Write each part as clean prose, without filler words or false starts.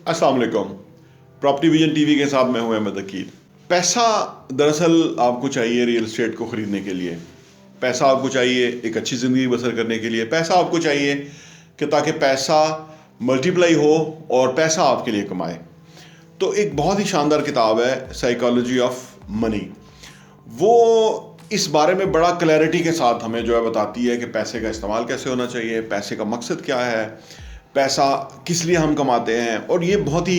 अस्सलाम वालेकुम। Property vision TV के साथ मैं हूं अहमद अकील। पैसा दरअसल आपको चाहिए रियल एस्टेट को ख़रीदने के लिए, पैसा आपको चाहिए एक अच्छी ज़िंदगी बसर करने के लिए, पैसा आपको चाहिए कि ताकि पैसा मल्टीप्लाई हो और पैसा आपके लिए कमाए। तो एक बहुत ही शानदार किताब है साइकोलॉजी ऑफ मनी। वो इस बारे में बड़ा क्लैरिटी के साथ हमें जो है बताती है कि पैसे का इस्तेमाल कैसे होना चाहिए, पैसे का मकसद क्या है, पैसा किस लिए हम कमाते हैं। और ये बहुत ही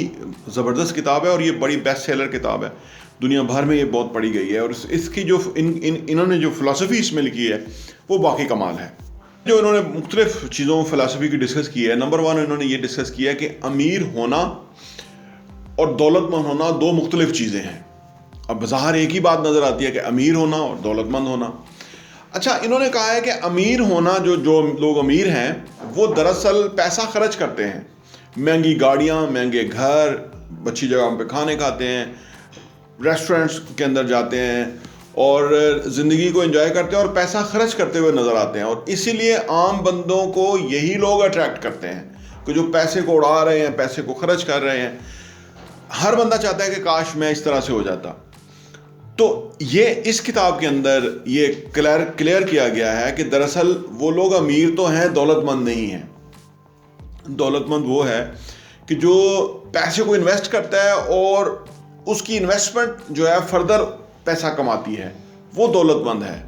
ज़बरदस्त किताब है और ये बड़ी बेस्ट सेलर किताब है, दुनिया भर में ये बहुत पढ़ी गई है। और इसकी जो इन्होंने जो फ़िलासफ़ी इसमें लिखी है वो बाकी कमाल है। जो इन्होंने मुख्तलिफ़ चीज़ों फ़िलासफ़ी की डिस्कस की है, नंबर 1 इन्होंने ये डिस्कस किया कि अमीर होना और दौलतमंद होना दो मुख्तलिफ़ चीज़ें हैं। अब ज़ाहिर एक ही बात नज़र आती है कि अमीर होना और दौलतमंद होना। अच्छा, इन्होंने कहा है कि अमीर होना, जो लोग अमीर हैं वो दरअसल पैसा खर्च करते हैं, महंगी गाड़ियाँ, महंगे घर, अच्छी जगह पे खाने खाते हैं, रेस्टोरेंट्स के अंदर जाते हैं और ज़िंदगी को एंजॉय करते हैं और पैसा खर्च करते हुए नज़र आते हैं। और इसीलिए आम बंदों को यही लोग अट्रैक्ट करते हैं कि जो पैसे को उड़ा रहे हैं, पैसे को खर्च कर रहे हैं। हर बंदा चाहता है कि काश मैं इस तरह से हो जाता। तो ये इस किताब के अंदर ये क्लियर किया गया है कि दरअसल वो लोग अमीर तो हैं, दौलतमंद नहीं हैं। दौलतमंद वो है कि जो पैसे को इन्वेस्ट करता है और उसकी इन्वेस्टमेंट जो है फर्दर पैसा कमाती है, वो दौलतमंद है।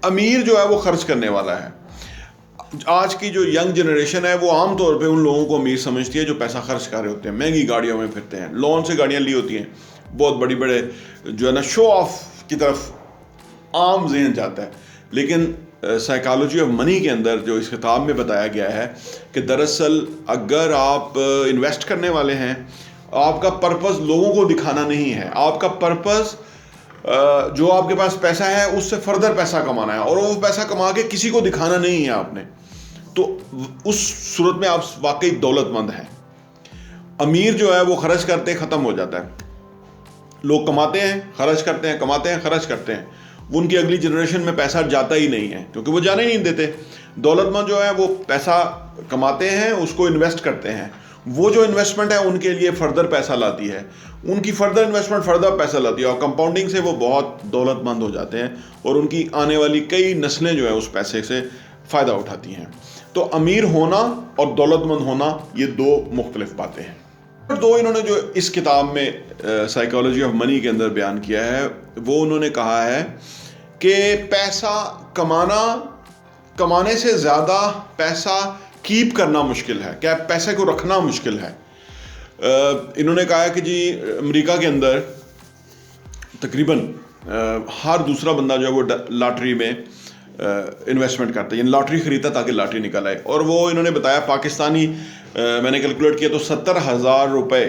अमीर जो है वो खर्च करने वाला है। आज की जो यंग जनरेशन है वो आम तौर पे उन लोगों को अमीर समझती है जो पैसा खर्च कर रहे होते हैं, महंगी गाड़ियों में फिरते हैं, लोन से गाड़ियाँ ली होती हैं, बहुत बड़ी बड़े जो है ना शो ऑफ की तरफ आम जहन जाता है। लेकिन साइकोलॉजी ऑफ मनी के अंदर जो इस किताब में बताया गया है कि दरअसल अगर आप इन्वेस्ट करने वाले हैं, आपका पर्पस लोगों को दिखाना नहीं है, आपका पर्पस जो आपके पास पैसा है उससे फर्दर पैसा कमाना है और वो पैसा कमा के किसी को दिखाना नहीं है आपने, तो उस सूरत में आप वाकई दौलतमंद हैं। अमीर जो है वो खर्च करते ख़त्म हो जाता है। लोग कमाते हैं, खर्च करते हैं, कमाते हैं, खर्च करते हैं, वो उनकी अगली जनरेशन में पैसा जाता ही नहीं है क्योंकि वो जाने ही नहीं देते। दौलतमंद जो है वो पैसा कमाते हैं, उसको इन्वेस्ट करते हैं, वो जो इन्वेस्टमेंट है उनके लिए फर्दर पैसा लाती है, उनकी फर्दर इन्वेस्टमेंट फर्दर पैसा लाती है और कंपाउंडिंग से वो बहुत दौलतमंद हो जाते हैं और उनकी आने वाली कई नस्लें जो है उस पैसे से फ़ायदा उठाती हैं। तो अमीर होना और दौलतमंद होना ये दो मुख्तलिफ बातें हैं। और दो इन्होंने जो इस किताब में साइकोलॉजी ऑफ मनी के अंदर बयान किया है वो उन्होंने कहा है कि पैसा कमाने से ज़्यादा पैसा कीप करना मुश्किल है, क्या पैसे को रखना मुश्किल है। इन्होंने कहा कि जी अमेरिका के अंदर तकरीबन हर दूसरा बंदा जो है वो लॉटरी में इन्वेस्टमेंट करता है, यानी लॉटरी ख़रीदता ताकि लॉटरी निकल आए। और वो इन्होंने बताया पाकिस्तानी मैंने कैलकुलेट किया तो 70,000 रुपये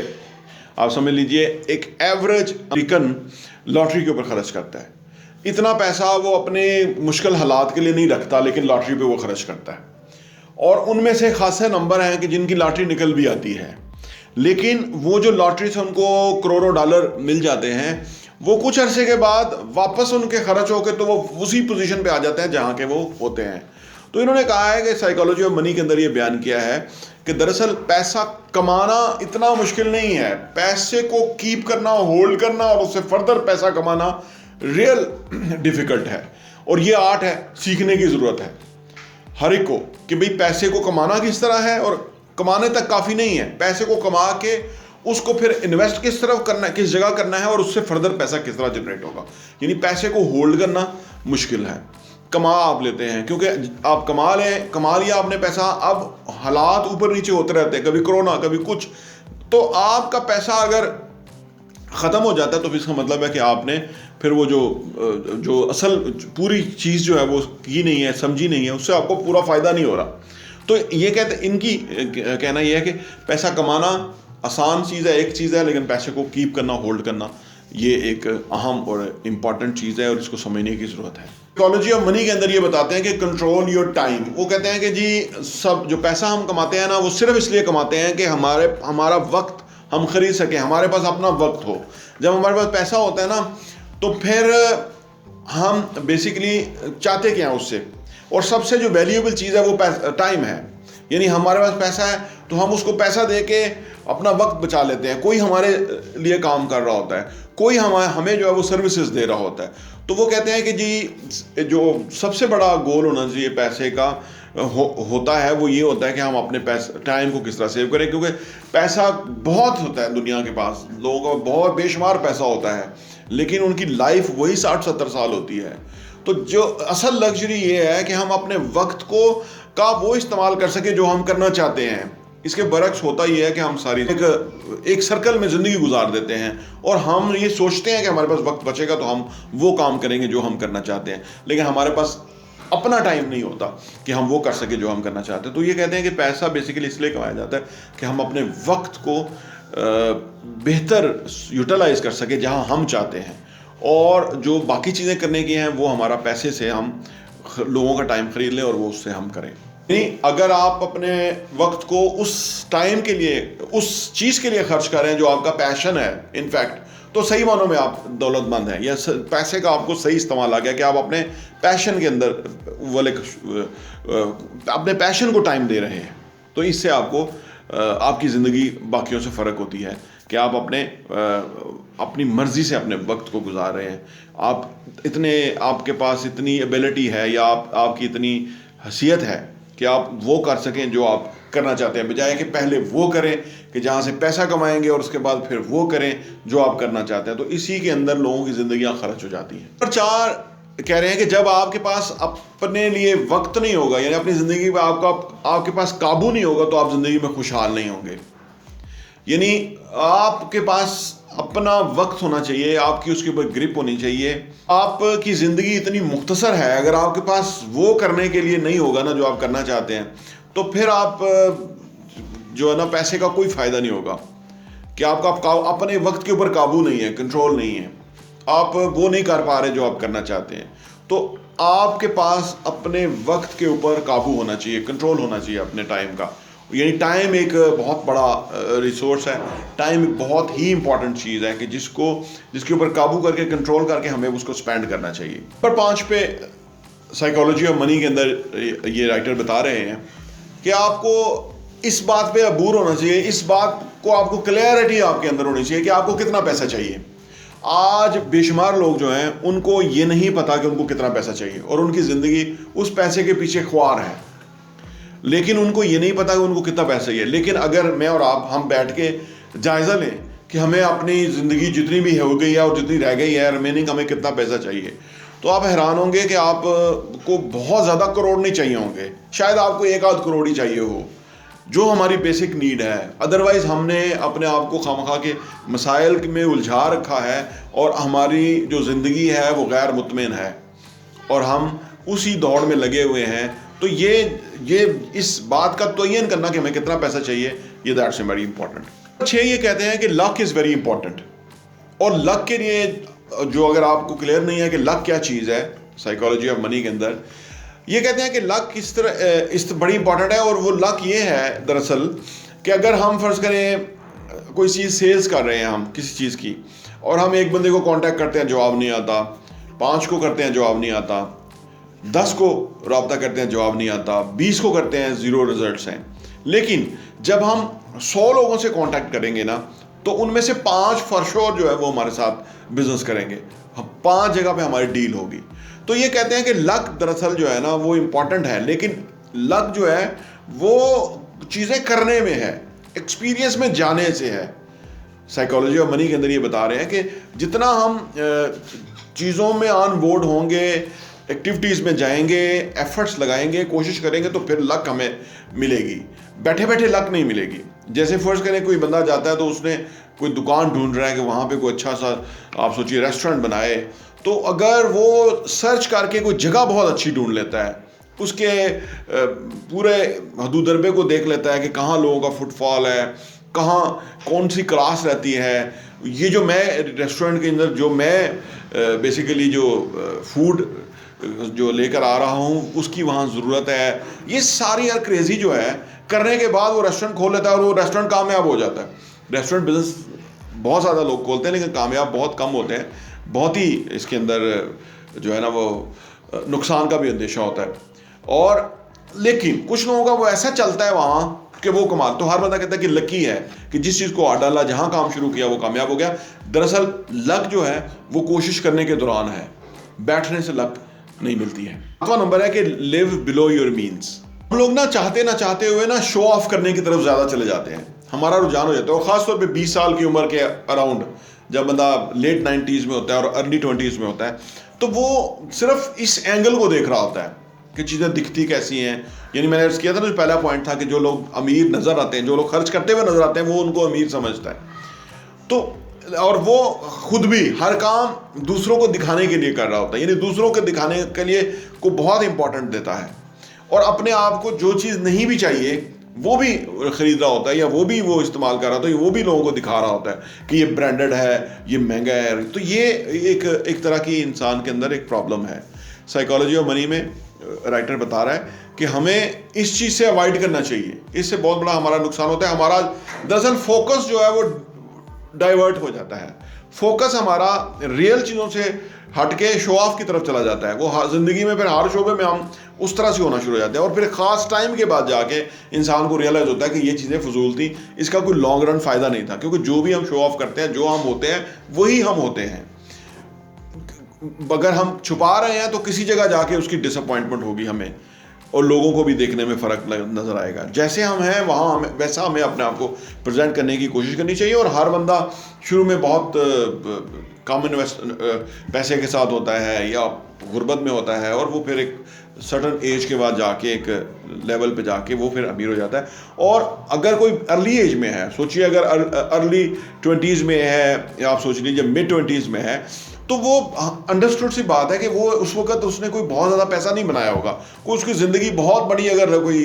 आप समझ लीजिए एक एवरेज अमेरिकन लॉटरी के ऊपर खर्च करता है। इतना पैसा वो अपने मुश्किल हालात के लिए नहीं रखता लेकिन लॉटरी पे वो खर्च करता है। और उनमें से खासे नंबर हैं कि जिनकी लॉटरी निकल भी आती है, लेकिन वो जो लॉटरी से उनको करोड़ों डॉलर मिल जाते हैं वो कुछ अरसे के बाद वापस उनके खर्च होकर तो वो उसी पोजीशन पे आ जाते हैं जहाँ के वो होते हैं। तो इन्होंने कहा है कि साइकोलॉजी ऑफ मनी के अंदर ये बयान किया है कि दरअसल पैसा कमाना इतना मुश्किल नहीं है, पैसे को कीप करना, होल्ड करना और उससे फर्दर पैसा कमाना रियल डिफ़िकल्ट है। और ये आर्ट है, सीखने की ज़रूरत है हर एक को कि भाई पैसे को कमाना किस तरह है। और कमाने तक काफ़ी नहीं है, पैसे को कमा के उसको फिर इन्वेस्ट किस तरफ करना है, किस जगह करना है और उससे फर्दर पैसा किस तरह जनरेट होगा। यानी पैसे को होल्ड करना मुश्किल है। कमा आप लेते हैं क्योंकि आप कमा लिया आपने पैसा, अब हालात ऊपर नीचे होते रहते हैं, कभी कोरोना कभी कुछ, तो आपका पैसा अगर ख़त्म हो जाता है तो फिर इसका मतलब है कि आपने फिर वो जो असल पूरी चीज़ जो है वो की नहीं है, समझी नहीं है, उससे आपको पूरा फ़ायदा नहीं हो रहा। तो ये इनकी कहना ये है कि पैसा कमाना आसान चीज़ है, एक चीज़ है, लेकिन पैसे को कीप करना, होल्ड करना ये एक अहम और इम्पॉर्टेंट चीज़ है और इसको समझने की ज़रूरत है। साइकोलॉजी ऑफ मनी के अंदर ये बताते हैं कि कंट्रोल योर टाइम। वो कहते हैं कि जी सब जो पैसा हम कमाते हैं ना वो सिर्फ इसलिए कमाते हैं कि हमारा वक्त हम खरीद सकें, हमारे पास अपना वक्त हो। जब हमारे पास पैसा होता है ना तो फिर हम बेसिकली चाहते क्या हैं उससे, और सबसे जो वैल्यूएबल चीज़ है वो टाइम है। यानी हमारे पास पैसा है तो हम उसको पैसा दे के अपना वक्त बचा लेते हैं। कोई हमारे लिए काम कर रहा होता है, कोई हमें जो है वो सर्विसेज दे रहा होता है। तो वो कहते हैं कि जी जो सबसे बड़ा गोल होना चाहिए पैसे का होता है वो ये होता है कि हम अपने पैसे टाइम को किस तरह सेव करें, क्योंकि पैसा बहुत होता है दुनिया के पास, लोगों का बहुत बेशुमार पैसा होता है, लेकिन उनकी लाइफ वही 60-70 साल होती है। तो जो असल लग्जरी ये है कि हम अपने वक्त का वो इस्तेमाल कर सके जो हम करना चाहते हैं। इसके बरक्स होता ही है कि हम सारी एक सर्कल में ज़िंदगी गुजार देते हैं और हम ये सोचते हैं कि हमारे पास वक्त बचेगा तो हम वो काम करेंगे जो हम करना चाहते हैं, लेकिन हमारे पास अपना टाइम नहीं होता कि हम वो कर सके जो हम करना चाहते हैं। तो ये कहते हैं कि पैसा बेसिकली इसलिए कमाया जाता है कि हम अपने वक्त को बेहतर यूटिलाइज कर सके जहां हम चाहते हैं, और जो बाकी चीज़ें करने की हैं वो हमारा पैसे से हम लोगों का टाइम खरीद लें और वो उससे हम करें। नहीं, अगर आप अपने वक्त को उस टाइम के लिए, उस चीज़ के लिए खर्च कर रहे हैं जो आपका पैशन है इनफैक्ट, तो सही मानों में आप दौलतमंद हैं, या पैसे का आपको सही इस्तेमाल आ गया कि आप अपने पैशन के अंदर वाले अपने पैशन को टाइम दे रहे हैं। तो इससे आपको आपकी ज़िंदगी बाकियों से फ़र्क होती है कि आप अपनी मर्ज़ी से अपने वक्त को गुजार रहे हैं। आपके पास इतनी एबिलिटी है या आपकी इतनी हैसियत है कि आप वो कर सकें जो आप करना चाहते हैं, बजाय कि पहले वो करें कि जहाँ से पैसा कमाएंगे और उसके बाद फिर वो करें जो आप करना चाहते हैं। तो इसी के अंदर लोगों की ज़िंदगियाँ खर्च हो जाती हैं। और 4 कह रहे हैं कि जब आपके पास अपने लिए वक्त नहीं होगा, यानी अपनी ज़िंदगी में आपके पास काबू नहीं होगा, तो आप ज़िंदगी में खुशहाल नहीं होंगे। यानी आपके पास अपना वक्त होना चाहिए, आपकी उसके ऊपर ग्रिप होनी चाहिए। आपकी ज़िंदगी इतनी मुख्तसर है, अगर आपके पास वो करने के लिए नहीं होगा ना जो आप करना चाहते हैं, तो फिर आप जो है ना पैसे का कोई फ़ायदा नहीं होगा कि आपका अपने वक्त के ऊपर काबू नहीं है, कंट्रोल नहीं है, आप वो नहीं कर पा रहे जो आप करना चाहते हैं। तो आपके पास अपने वक्त के ऊपर काबू होना चाहिए, कंट्रोल होना चाहिए अपने टाइम का। यानी टाइम एक बहुत बड़ा रिसोर्स है, टाइम एक बहुत ही इंपॉर्टेंट चीज़ है कि जिसके ऊपर काबू करके, कंट्रोल करके हमें उसको स्पेंड करना चाहिए। नंबर 5 पे साइकोलॉजी ऑफ मनी के अंदर ये राइटर बता रहे हैं कि आपको इस बात पे अबूर होना चाहिए, इस बात को आपको क्लैरिटी आपके अंदर होनी चाहिए कि आपको कितना पैसा चाहिए। आज बेशुमार लोग जो हैं उनको ये नहीं पता कि उनको कितना पैसा चाहिए, और उनकी ज़िंदगी उस पैसे के पीछे ख्वार है, लेकिन उनको ये नहीं पता कि उनको कितना पैसा चाहिए। लेकिन अगर मैं और आप हम बैठ के जायज़ा लें कि हमें अपनी ज़िंदगी जितनी भी हो गई है और जितनी रह गई है रिमेनिंग, हमें कितना पैसा चाहिए, तो आप हैरान होंगे कि आपको बहुत ज़्यादा करोड़ नहीं चाहिए होंगे, शायद आपको 1-8 करोड़ ही चाहिए हो, जो हमारी बेसिक नीड है। अदरवाइज़ हमने अपने आप को खामखा के मसाइल में उलझा रखा है और हमारी जो ज़िंदगी है वो गैर मुतमिन है और हम उसी दौड़ में लगे हुए हैं। तो ये इस बात का तयन करना कि हमें कितना पैसा चाहिए, ये दैट्स वेरी इंपॉर्टेंट। 6 ये कहते हैं कि लक इज़ वेरी इंपॉर्टेंट, और लक के लिए जो अगर आपको क्लियर नहीं है कि लक क्या चीज़ है साइकोलॉजी ऑफ मनी के अंदर, ये कहते हैं कि लक इस बड़ी इंपॉर्टेंट है। और वो लक ये है दरअसल कि अगर हम फर्ज करें कोई चीज़ सेल्स कर रहे हैं हम किसी चीज़ की, और हम एक बंदे को कांटेक्ट करते हैं जवाब नहीं आता, 5 को करते हैं जवाब नहीं आता, 10 को रब्ता करते हैं जवाब नहीं आता, 20 को करते हैं 0 रिजल्ट्स हैं। लेकिन जब हम 100 लोगों से कांटेक्ट करेंगे ना, तो उनमें से 5 फॉर जो है वो हमारे साथ बिजनेस करेंगे, 5 जगह पे हमारी डील होगी। तो ये कहते हैं कि लक दरअसल जो है ना वो इम्पॉर्टेंट है, लेकिन लक जो है वो चीज़ें करने में है, एक्सपीरियंस में जाने से है। साइकोलॉजी ऑफ मनी के अंदर ये बता रहे हैं कि जितना हम चीज़ों में ऑन बोर्ड होंगे, एक्टिविटीज़ में जाएंगे, एफर्ट्स लगाएंगे, कोशिश करेंगे, तो फिर लक हमें मिलेगी। बैठे बैठे लक नहीं मिलेगी। जैसे फर्ज करें कोई बंदा जाता है तो उसने कोई दुकान ढूंढ रहा है कि वहाँ पे कोई अच्छा सा आप सोचिए रेस्टोरेंट बनाए, तो अगर वो सर्च करके कोई जगह बहुत अच्छी ढूंढ लेता है, उसके पूरे हदूदरबे को देख लेता है कि कहाँ लोगों का फुटफॉल है, कहाँ कौन सी क्लास रहती है, ये जो मैं रेस्टोरेंट के अंदर जो मैं बेसिकली जो फूड जो लेकर आ रहा हूँ उसकी वहाँ ज़रूरत है, ये सारी यार क्रेज़ी जो है करने के बाद वो रेस्टोरेंट खोल लेता है और वो रेस्टोरेंट कामयाब हो जाता है। रेस्टोरेंट बिजनेस बहुत ज़्यादा लोग खोलते हैं लेकिन कामयाब बहुत कम होते हैं, बहुत ही इसके अंदर जो है ना वो नुकसान का भी अंदेशा होता है। और लेकिन कुछ लोगों का वो ऐसा चलता है वहां कि वो कमाल, तो हर बंदा कहता है कि लकी है कि जिस चीज को हाथ डाला, जहां काम शुरू किया वो कामयाब हो गया। दरअसल लक जो है वो कोशिश करने के दौरान है, बैठने से लक नहीं मिलती है। 5वां नंबर है कि लिव बिलो योर मीन्स। हम लोग ना चाहते हुए ना शो ऑफ करने की तरफ ज्यादा चले जाते हैं, हमारा रुझान हो जाता है। और खासतौर पे 20 साल की उम्र के अराउंड, जब बंदा लेट 90s में होता है और अर्ली 20s में होता है, तो वो सिर्फ इस एंगल को देख रहा होता है कि चीज़ें दिखती कैसी हैं। यानी मैंने अर्ज किया था ना, जो पहला पॉइंट था कि जो लोग अमीर नजर आते हैं, जो लोग खर्च करते हुए नजर आते हैं, वो उनको अमीर समझता है। तो और वो खुद भी हर काम दूसरों को दिखाने के लिए कर रहा होता है, यानी दूसरों को दिखाने के लिए को बहुत इंपॉर्टेंट देता है, और अपने आप को जो चीज़ नहीं भी चाहिए वो भी खरीद रहा होता है, या वो भी वो इस्तेमाल कर रहा होता है, वो भी लोगों को दिखा रहा होता है कि ये ब्रांडेड है, ये महंगा है। तो ये एक तरह की इंसान के अंदर एक प्रॉब्लम है। साइकोलॉजी ऑफ मनी में राइटर बता रहा है कि हमें इस चीज़ से अवॉइड करना चाहिए, इससे बहुत बड़ा हमारा नुकसान होता है। हमारा दरअसल फोकस जो है वो डाइवर्ट हो जाता है, फोकस हमारा रियल चीज़ों से हटके शो ऑफ की तरफ चला जाता है। वो ज़िंदगी में फिर हर शोबे में हम उस तरह से होना शुरू हो जाते हैं, और फिर ख़ास टाइम के बाद जाके इंसान को रियलाइज़ होता है कि ये चीज़ें फजूल थी, इसका कोई लॉन्ग रन फ़ायदा नहीं था, क्योंकि जो भी हम शो ऑफ करते हैं, जो हम होते हैं वही हम होते हैं। अगर हम छुपा रहे हैं तो किसी जगह जाके उसकी डिसअपॉइंटमेंट होगी हमें, और लोगों को भी देखने में फ़र्क नज़र आएगा। जैसे हम हैं वहाँ हमें वैसा हमें अपने आप को प्रेजेंट करने की कोशिश करनी चाहिए। और हर बंदा शुरू में बहुत कम पैसे के साथ होता है या गुर्बत में होता है, और वो फिर एक सर्टन एज के बाद जाके एक लेवल पे जाके वो फिर अमीर हो जाता है। और अगर कोई अर्ली एज में है, सोचिए अगर अर्ली 20s में है, या आप सोच लीजिए मिड 20s में है, तो वो अंडरस्टूड सी बात है कि वो उस वक्त उसने कोई बहुत ज़्यादा पैसा नहीं बनाया होगा, कोई उसकी ज़िंदगी बहुत बड़ी अगर कोई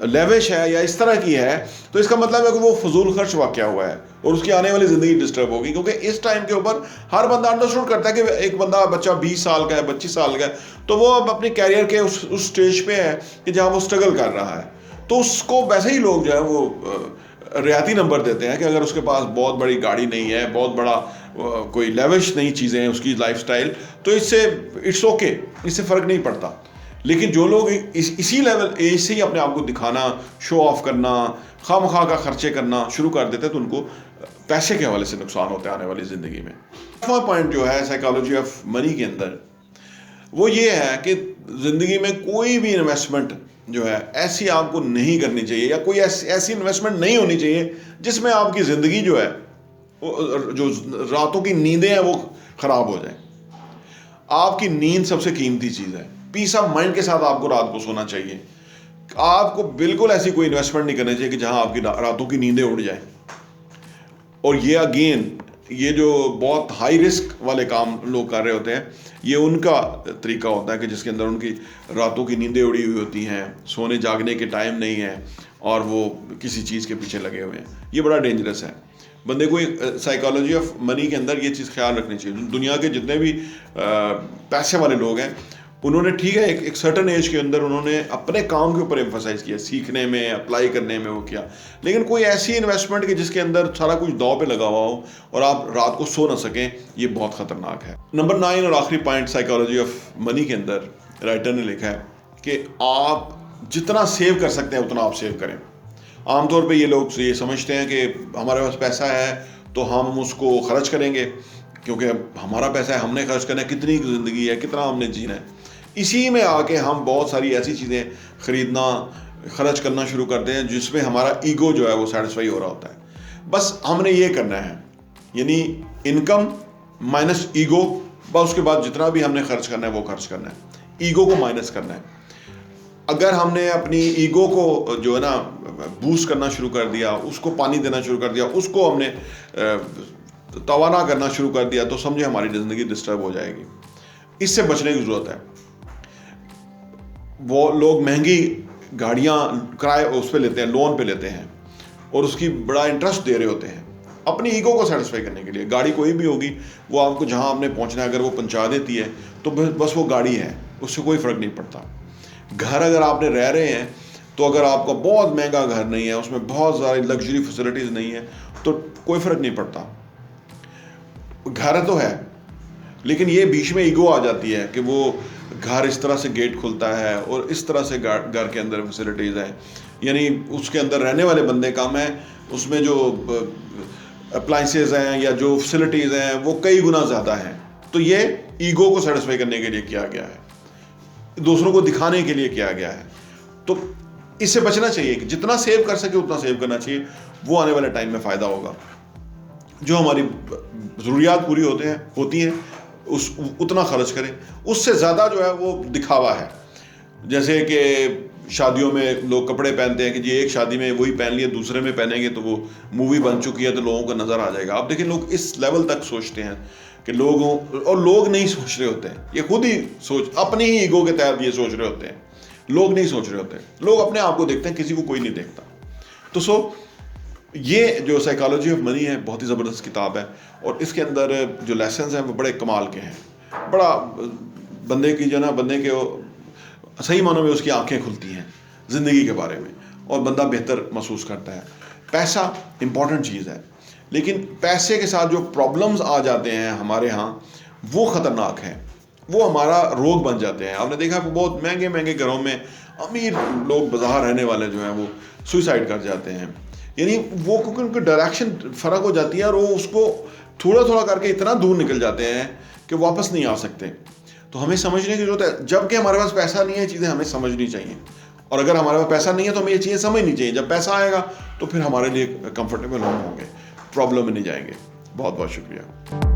लेविश है या इस तरह की है, तो इसका मतलब है कि वो फजूल खर्च वाक़या हुआ है और उसकी आने वाली ज़िंदगी डिस्टर्ब होगी। क्योंकि इस टाइम के ऊपर हर बंदा अंडरस्टूड करता है कि एक बच्चा 20 साल का है, 25 साल का है, तो वो अब अपनी कैरियर के उस स्टेज पे है कि जहाँ वो स्ट्रगल कर रहा है। तो उसको वैसे ही लोग जो है वो रियाती नंबर देते हैं कि अगर उसके पास बहुत बड़ी गाड़ी नहीं है, बहुत बड़ा कोई लेविश नहीं चीज़ें हैं उसकी लाइफस्टाइल, तो इससे इट्स ओके, इससे फ़र्क नहीं पड़ता। लेकिन जो लोग इसी लेवल एज से ही अपने आप को दिखाना, शो ऑफ करना, खामखा का खर्चे करना शुरू कर देते हैं, तो उनको पैसे के हवाले से नुकसान होता है आने वाली ज़िंदगी में। 8वां पॉइंट जो है साइकोलॉजी ऑफ मनी के अंदर, वो ये है कि ज़िंदगी में कोई भी इन्वेस्टमेंट जो है ऐसी आपको नहीं करनी चाहिए, या कोई ऐसी इन्वेस्टमेंट नहीं होनी चाहिए जिसमें आपकी ज़िंदगी जो है, जो रातों की नींदें हैं वो ख़राब हो जाए। आपकी नींद सबसे कीमती चीज़ है, पीस ऑफ माइंड के साथ आपको रात को सोना चाहिए। आपको बिल्कुल ऐसी कोई इन्वेस्टमेंट नहीं करनी चाहिए कि जहां आपकी रातों की नींदें उड़ जाए। और ये अगेन, ये जो बहुत हाई रिस्क वाले काम लोग कर रहे होते हैं, ये उनका तरीका होता है कि जिसके अंदर उनकी रातों की नींदें उड़ी हुई होती हैं, सोने जागने के टाइम नहीं है, और वो किसी चीज़ के पीछे लगे हुए हैं। ये बड़ा डेंजरस है। बंदे को साइकोलॉजी ऑफ मनी के अंदर ये चीज़ ख्याल रखनी चाहिए। दुनिया के जितने भी पैसे वाले लोग हैं, उन्होंने ठीक है एक सर्टन एज के अंदर उन्होंने अपने काम के ऊपर एम्फसाइज किया, सीखने में, अप्लाई करने में वो किया, लेकिन कोई ऐसी इन्वेस्टमेंट की जिसके अंदर सारा कुछ दांव पे लगा हुआ हो और आप रात को सो ना सकें, ये बहुत ख़तरनाक है। नंबर 9 और आखिरी पॉइंट साइकोलॉजी ऑफ मनी के अंदर राइटर ने लिखा है कि आप जितना सेव कर सकते हैं उतना आप सेव करें। आमतौर पे ये लोग ये समझते हैं कि हमारे पास पैसा है तो हम उसको खर्च करेंगे, क्योंकि हमारा पैसा है, हमने खर्च करना है, कितनी ज़िंदगी है, कितना हमने जीना है। इसी में आके हम बहुत सारी ऐसी चीज़ें ख़रीदना, खर्च करना शुरू करते हैं जिसमें हमारा ईगो जो है वो सेटिस्फाई हो रहा होता है। बस हमने ये करना है, यानी इनकम माइनस ईगो, बस उसके बाद जितना भी हमने खर्च करना है वो खर्च करना है, ईगो को माइनस करना है। अगर हमने अपनी ईगो को जो है ना बूस्ट करना शुरू कर दिया, उसको पानी देना शुरू कर दिया, उसको हमने तवाना करना शुरू कर दिया, तो समझे हमारी ज़िंदगी डिस्टर्ब हो जाएगी। इससे बचने की ज़रूरत है। वो लोग महंगी गाड़ियाँ किराए उस पे लेते हैं, लोन पे लेते हैं, और उसकी बड़ा इंटरेस्ट दे रहे होते हैं अपनी ईगो को सेटिस्फाई करने के लिए। गाड़ी कोई भी होगी, वो आपको जहाँ आपने पहुँचना है अगर वो पहुँचा देती है तो बस वो गाड़ी है, उससे कोई फ़र्क नहीं पड़ता। घर अगर आपने रह रहे हैं, तो अगर आपका बहुत महंगा घर नहीं है, उसमें बहुत सारी लग्जरी फैसिलिटीज़ नहीं है, तो कोई फ़र्क नहीं पड़ता। घर तो है, लेकिन ये बीच में ईगो आ जाती है कि वो घर इस तरह से गेट खुलता है और इस तरह से घर के अंदर फैसिलिटीज़ हैं, यानी उसके अंदर रहने वाले बंदे कम हैं, उसमें जो अप्लाइंसेस हैं या जो फैसिलिटीज़ हैं वो कई गुना ज़्यादा हैं। तो ये ईगो को सेटिस्फाई करने के लिए किया गया है, दूसरों को दिखाने के लिए किया गया है। तो इससे बचना चाहिए कि जितना सेव कर सके उतना सेव करना चाहिए, वो आने वाले टाइम में फ़ायदा होगा। जो हमारी ज़रूरियात पूरी होती हैं उतना खर्च करें, उससे ज़्यादा जो है वो दिखावा है। जैसे कि शादियों में लोग कपड़े पहनते हैं कि जी एक शादी में वही पहन लिए, दूसरे में पहनेंगे तो वो मूवी बन चुकी है तो लोगों को नज़र आ जाएगा। आप देखिए लोग इस लेवल तक सोचते हैं कि लोग नहीं सोच रहे होते हैं, ये खुद ही अपनी ही ईगो के तहत ये सोच रहे होते हैं। लोग नहीं सोच रहे होते, लोग अपने आप को देखते हैं, किसी को कोई नहीं देखता। तो ये जो साइकोलॉजी ऑफ मनी है बहुत ही ज़बरदस्त किताब है, और इसके अंदर जो लेसन्स हैं वो बड़े कमाल के हैं। बड़ा बंदे की जो ना बंदे के सही मानों में उसकी आंखें खुलती हैं ज़िंदगी के बारे में, और बंदा बेहतर महसूस करता है। पैसा इम्पॉर्टेंट चीज़ है, लेकिन पैसे के साथ जो प्रॉब्लम्स आ जाते हैं हमारे यहाँ वो ख़तरनाक हैं, वो हमारा रोग बन जाते हैं। आपने देखा बहुत महंगे महंगे घरों में अमीर लोग बाजार रहने वाले जो हैं वो सुसाइड कर जाते हैं, यानी वो क्योंकि उनकी डायरेक्शन फ़र्क हो जाती है और वो उसको थोड़ा थोड़ा करके इतना दूर निकल जाते हैं कि वापस नहीं आ सकते। तो हमें समझने की जरूरत है, जबकि हमारे पास पैसा नहीं है चीज़ें हमें समझनी चाहिए, और अगर हमारे पास पैसा नहीं है तो हमें ये चीज़ें समझनी चाहिए। जब पैसा आएगा तो फिर हमारे लिए कंफर्टेबल हम होंगे, प्रॉब्लम में नहीं जाएंगे। बहुत बहुत शुक्रिया।